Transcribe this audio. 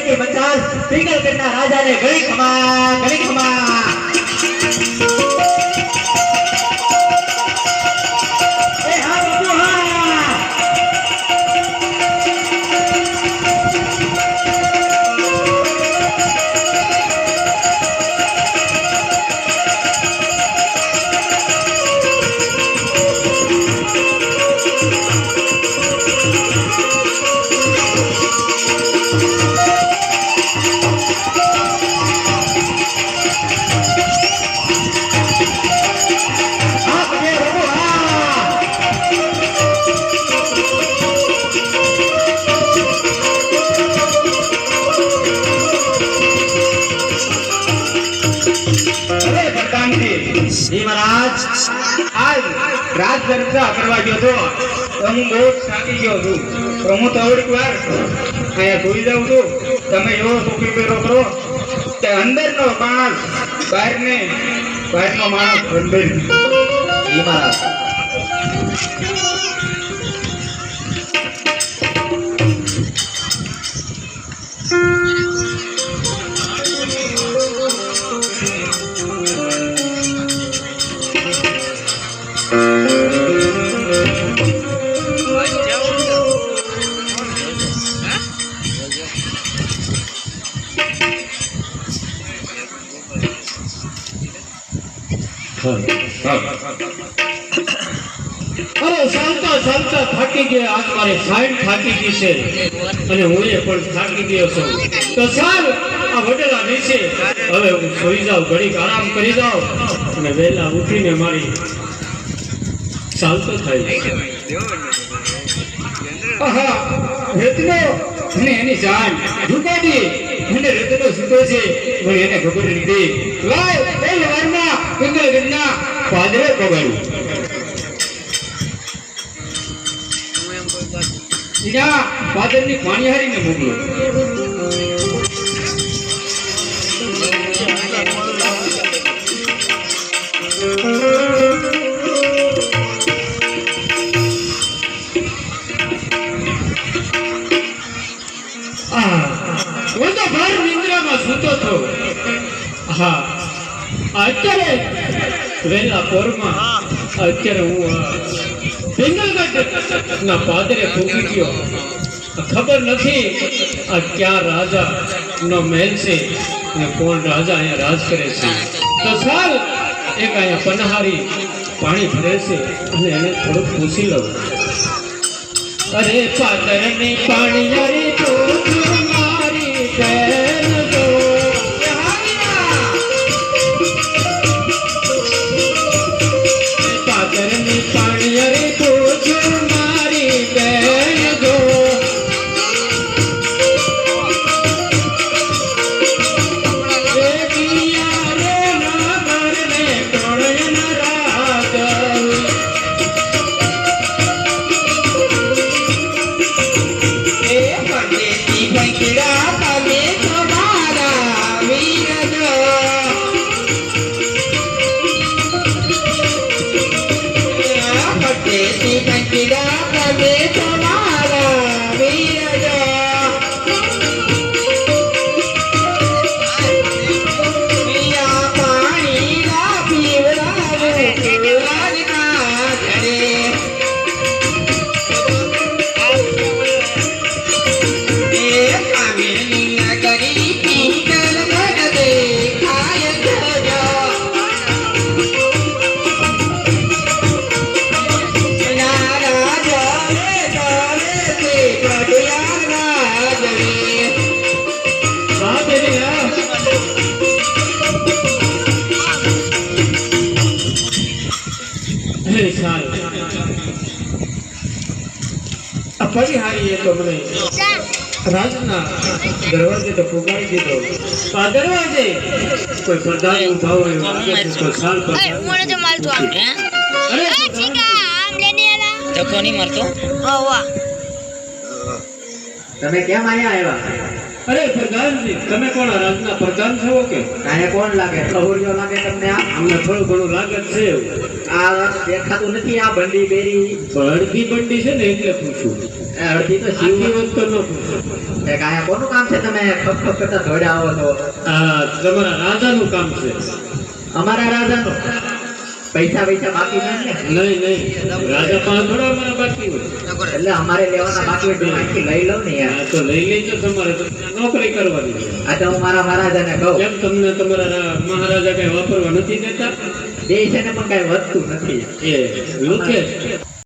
की मचाल पिघल करना राजा ने घड़ी खमा महाराज आज रात दरजा करवा गयो तो હું બહુ થાકી ગયો છું તો હું થોડીક વાર અહીંયા સુઈ જાઉં છું તમે એવો ટોપી પહેરો કરો કે અંદરનો માણસ બહારનો માણસ અંદર મહારાજ અરે ચાલતા થાકી ગયા આજ મારે સાઈડ થાકી ગઈ છે અને હું પણ થાકી ગયો છું તો ચાલ આ વડેલા નીચે હવે હું સોઈ જાઉં ઘડીક આરામ કરી જાઉં અને વહેલા ઉઠીને મારી ચાલતો થાય આહા રેતનો અને એની જાન ઢુકાડી અને રેતનો સીધો છે મને એને ખબર નથી લાય એ વારમાં કુંદલ ગન્ના પાદરે પગાડ્યું ઈજા પાદરની પાણીહારીને મોકલો હું તો ભાર નિંદ્રામાં સૂતો હતો હા અત્યારે વહેલા પોરમાં અત્યારે હું પિંગલગઢ ના પાદરે પહોંચી ગયો ખબર નથી આ ક્યાં રાજા નો મહેલ છે અને કોણ રાજા અહીંયા રાજ કરે છે તો ચાલ એક અહીંયા પનહારી પાણી ભરે છે અને એને થોડુંક પૂછી લઉં અરે પાદરની પાણીયારી પૂછું મારી બેન તો પાદરની પાણીયારી પૂછું મારી બેન તો પરિહારીએ તો મને રાજના દરવાજે તો પુગાડી દીધો આ દરવાજે કોઈ પ્રધાન ઉભા હોય તો સાલ પર મને તો મારતો આમ હે અરે ચીકા આમ લેને આલા તો કોની મારતો વાહ તમે કેમ અહીંયા આવ્યા અરે પ્રધાનજી તમે કોણ રાજના પ્રધાન છો કે કાંઈ કોણ લાગે પ્રહુરિયો લાગે તમને આ અમને થોડું ઘણું લાગે છે આ દેખાતું નથી આ બંડી બેરી અડધી બંડી છે ને એટલે પૂછું. અડધી તો આખી શિવ વાત તો ન પૂછો. એક આયા કોનું કામ છે તમે ખપ ખપ કરતા દોડ્યા આવો છો આ તમારા રાજાનું કામ છે. અમારા રાજાનું પૈસા બાકી નથી ને નહીં રાજા પાસે થોડા અમારા બાકી હોય. એટલે અમારે લેવાના બાકી હોય તો અહીંથી લઈ લઉં ને યાર આ તો લઈ લેજો તમારે તો નોકરી કરવાની છે. આ તો હું મારા મહારાજાને કહું કેમ તમને તમારા મહારાજા કઈ વાપરવા નથી દેતા? એ છે ને પણ કઈ વધતું નથી એ લૂંટે છે.